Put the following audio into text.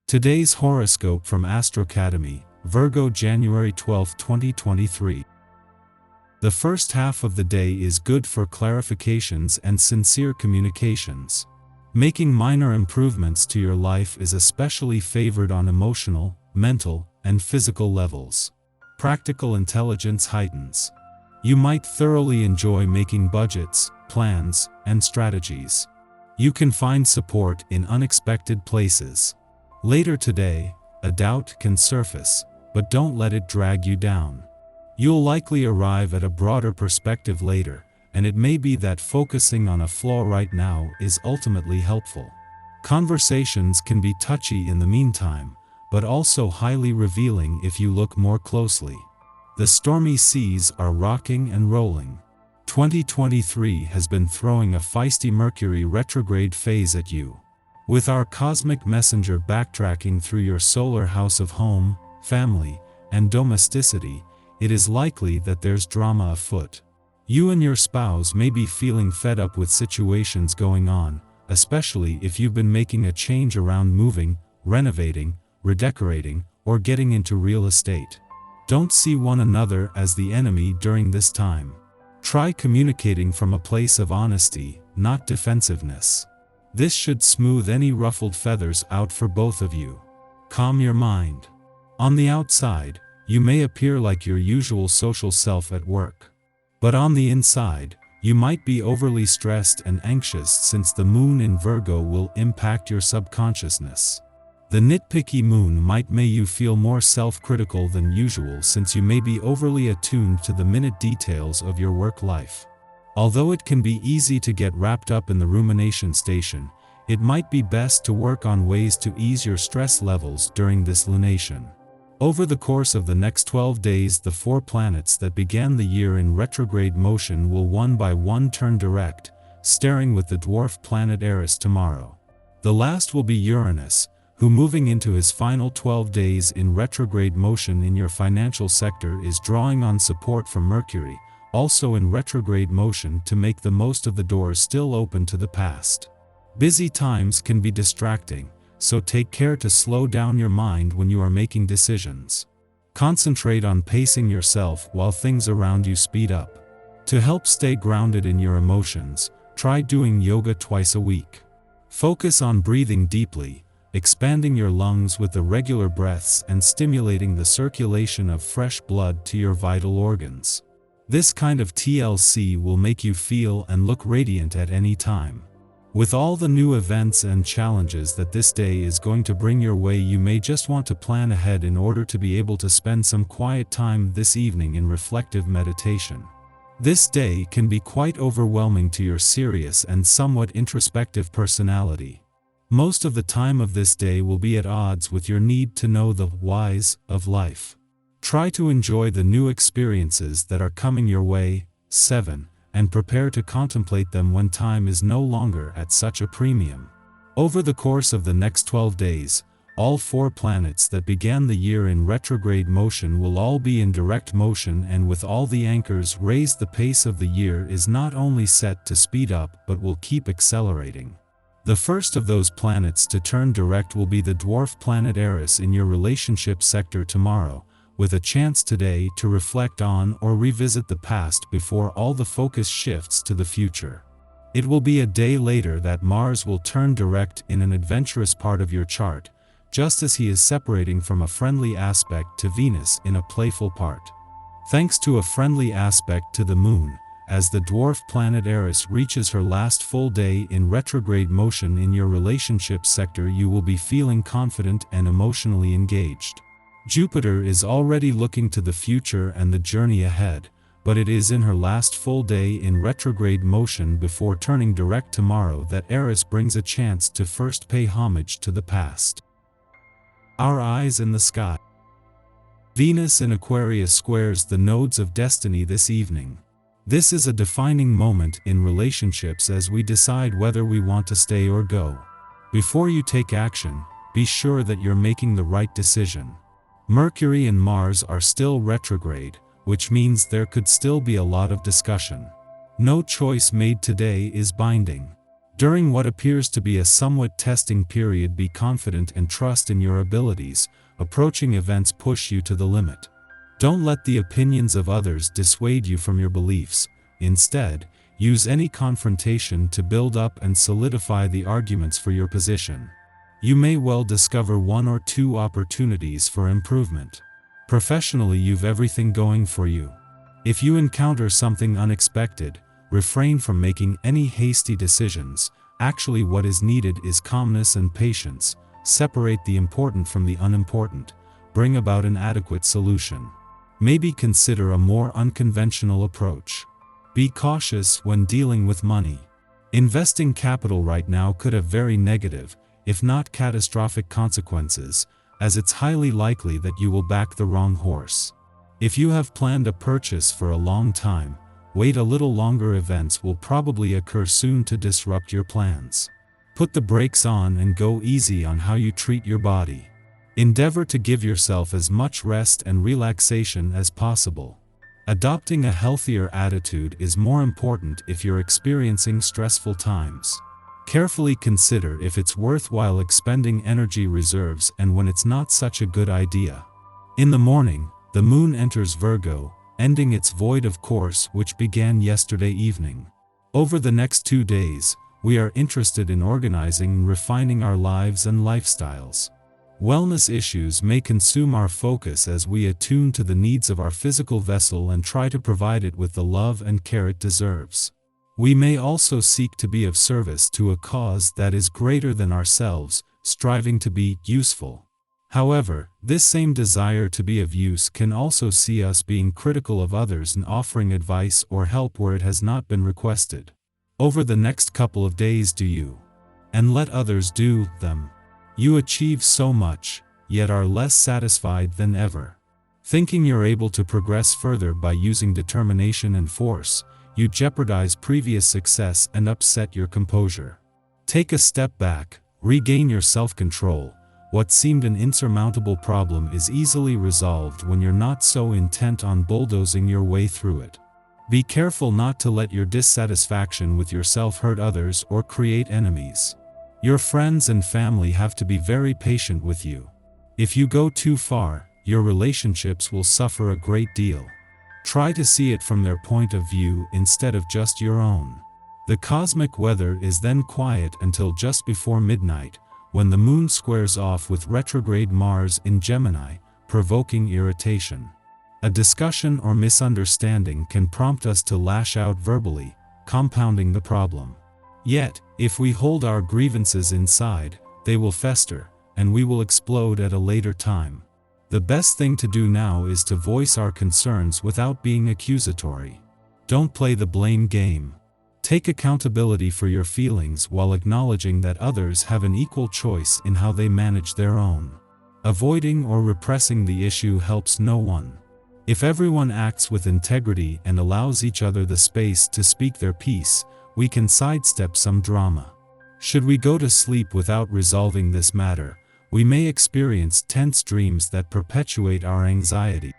Today's horoscope from Astrocademy, Virgo January 12, 2023. The first half of the day is good for clarifications and sincere communications. Making minor improvements to your life is especially favored on emotional, mental, and physical levels. Practical intelligence heightens. You might thoroughly enjoy making budgets, plans, and strategies. You can find support in unexpected places. Later today, a doubt can surface, but don't let it drag you down. You'll likely arrive at a broader perspective later, and it may be that focusing on a flaw right now is ultimately helpful. Conversations can be touchy in the meantime, but also highly revealing if you look more closely. The stormy seas are rocking and rolling. 2023 has been throwing a feisty Mercury retrograde phase at you. With our cosmic messenger backtracking through your solar house of home, family, and domesticity, it is likely that there's drama afoot. You and your spouse may be feeling fed up with situations going on, especially if you've been making a change around moving, renovating, redecorating, or getting into real estate. Don't see one another as the enemy during this time. Try communicating from a place of honesty, not defensiveness. This should smooth any ruffled feathers out for both of you. Calm your mind. On the outside, you may appear like your usual social self at work. But on the inside, you might be overly stressed and anxious since the moon in Virgo will impact your subconsciousness. The nitpicky moon might make you feel more self-critical than usual since you may be overly attuned to the minute details of your work life. Although it can be easy to get wrapped up in the rumination station, it might be best to work on ways to ease your stress levels during this lunation. Over the course of the next 12 days, the 4 planets that began the year in retrograde motion will one by one turn direct, starting with the dwarf planet Eris tomorrow. The last will be Uranus, who moving into his final 12 days in retrograde motion in your financial sector is drawing on support from Mercury, also in retrograde motion, to make the most of the doors still open to the past. Busy times can be distracting, so take care to slow down your mind when you are making decisions. Concentrate on pacing yourself while things around you speed up. To help stay grounded in your emotions, try doing yoga twice a week. Focus on breathing deeply, expanding your lungs with the regular breaths and stimulating the circulation of fresh blood to your vital organs. This kind of TLC will make you feel and look radiant at any time. With all the new events and challenges that this day is going to bring your way, you may just want to plan ahead in order to be able to spend some quiet time this evening in reflective meditation. This day can be quite overwhelming to your serious and somewhat introspective personality. Most of the time of this day will be at odds with your need to know the whys of life. Try to enjoy the new experiences that are coming your way, 7, and prepare to contemplate them when time is no longer at such a premium. Over the course of the next 12 days, all 4 planets that began the year in retrograde motion will all be in direct motion, and with all the anchors raised, the pace of the year is not only set to speed up but will keep accelerating. The first of those planets to turn direct will be the dwarf planet Eris in your relationship sector tomorrow, with a chance today to reflect on or revisit the past before all the focus shifts to the future. It will be a day later that Mars will turn direct in an adventurous part of your chart, just as he is separating from a friendly aspect to Venus in a playful part. Thanks to a friendly aspect to the Moon, as the dwarf planet Eris reaches her last full day in retrograde motion in your relationship sector, you will be feeling confident and emotionally engaged. Jupiter is already looking to the future and the journey ahead, but it is in her last full day in retrograde motion before turning direct tomorrow that Eris brings a chance to first pay homage to the past. Our eyes in the sky. Venus in Aquarius squares the nodes of destiny this evening. This is a defining moment in relationships as we decide whether we want to stay or go. Before you take action, be sure that you're making the right decision. Mercury and Mars are still retrograde, which means there could still be a lot of discussion. No choice made today is binding. During what appears to be a somewhat testing period, be confident and trust in your abilities. Approaching events push you to the limit. Don't let the opinions of others dissuade you from your beliefs. Instead, use any confrontation to build up and solidify the arguments for your position. You may well discover one or two opportunities for improvement. Professionally, you've everything going for you. If you encounter something unexpected, refrain from making any hasty decisions. Actually, what is needed is calmness and patience. Separate the important from the unimportant. Bring about an adequate solution. Maybe consider a more unconventional approach. Be cautious when dealing with money. Investing capital right now could have very negative, if not catastrophic consequences, as it's highly likely that you will back the wrong horse. If you have planned a purchase for a long time, wait a little longer. Events will probably occur soon to disrupt your plans. Put the brakes on and go easy on how you treat your body. Endeavor to give yourself as much rest and relaxation as possible. Adopting a healthier attitude is more important if you're experiencing stressful times. Carefully consider if it's worthwhile expending energy reserves and when it's not such a good idea. In the morning, the moon enters Virgo, ending its void of course which began yesterday evening. Over the next 2 days, we are interested in organizing and refining our lives and lifestyles. Wellness issues may consume our focus as we attune to the needs of our physical vessel and try to provide it with the love and care it deserves. We may also seek to be of service to a cause that is greater than ourselves, striving to be useful. However, this same desire to be of use can also see us being critical of others and offering advice or help where it has not been requested. Over the next couple of days, do you and let others do them. You achieve so much, yet are less satisfied than ever. Thinking you're able to progress further by using determination and force, you jeopardize previous success and upset your composure. Take a step back, regain your self-control. What seemed an insurmountable problem is easily resolved when you're not so intent on bulldozing your way through it. Be careful not to let your dissatisfaction with yourself hurt others or create enemies. Your friends and family have to be very patient with you. If you go too far, your relationships will suffer a great deal. Try to see it from their point of view instead of just your own. The cosmic weather is then quiet until just before midnight, when the moon squares off with retrograde Mars in Gemini, provoking irritation. A discussion or misunderstanding can prompt us to lash out verbally, compounding the problem. Yet, if we hold our grievances inside, they will fester, and we will explode at a later time. The best thing to do now is to voice our concerns without being accusatory. Don't play the blame game. Take accountability for your feelings while acknowledging that others have an equal choice in how they manage their own. Avoiding or repressing the issue helps no one. If everyone acts with integrity and allows each other the space to speak their piece, we can sidestep some drama. Should we go to sleep without resolving this matter, we may experience tense dreams that perpetuate our anxiety.